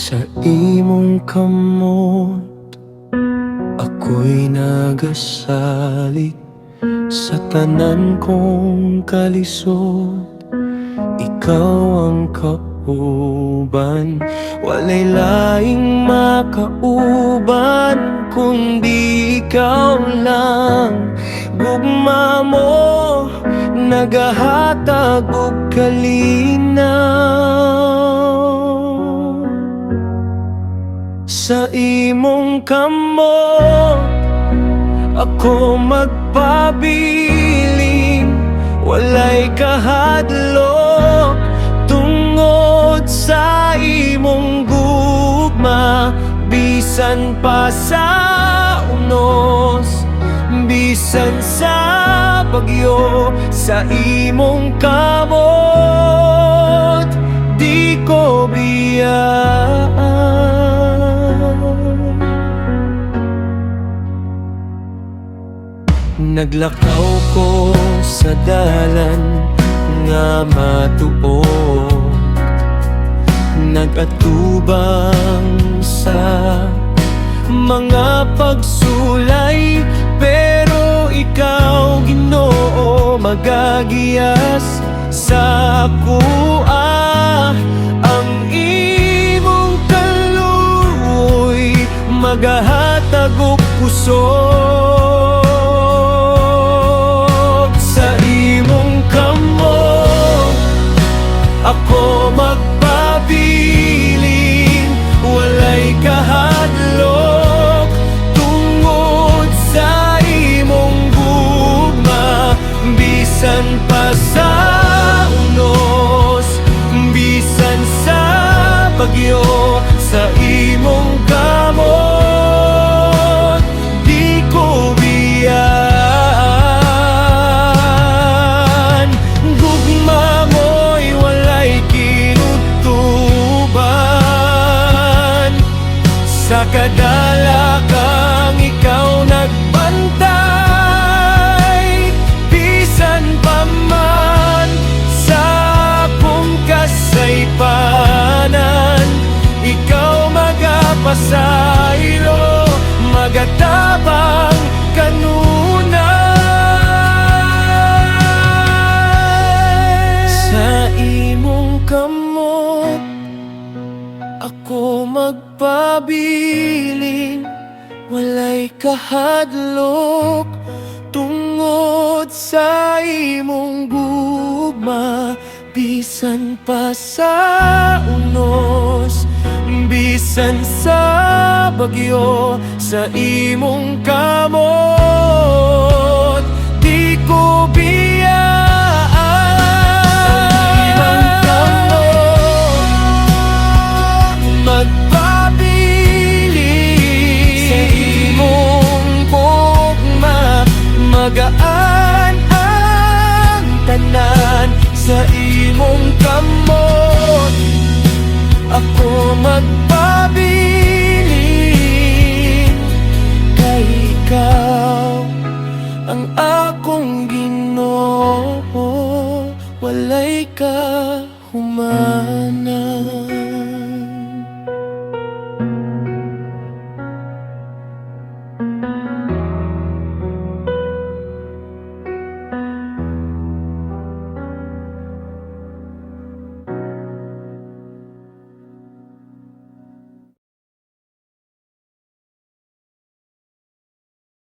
Sa imong kamot ako'y nagasalig, sa tanan kong kalisod ikaw ang kauban. Walay laing makauban kundi ikaw lang. Gugma mo nagahatag og kalinaw. Sa imong kamot ako magpabiling, walay kahadlok tungod sa imong gugma. Bisan pa sa unos, bisan sa bagyo, sa imong kamot di ko biyaan. Naglakaw ko sa dalan nga matuog, nagatubang sa mga pagsulay, pero ikaw Ginoo magagiyas sa kuha. Ang imong kaluoy magahatag og kusog. Sa imong kamot ako magpabiling, walay kahadlok tungod sa imong gugma. Bisan pa sa unos, bisan sa bagyo, sa imong kamot di ko biyaan. Gugma mo'y walay kinutuban, sa kadalakang ikaw nagbantay. Bisan pa man sa akong kasaypanan, ikaw magapasaylo, magatabang kanunay. Sa imong kamot ako magpabiling, walay kahadlok tungod sa imong gugma. Bisan pa sa unos, bisan sa bagyo, sa imong kamot di ko biyaan. Magpabiling sa imong gugma, magaan ang tanan. Sa imong kamot ako magpabiling, kay ikaw ang akong Ginoo, walay kahumanan.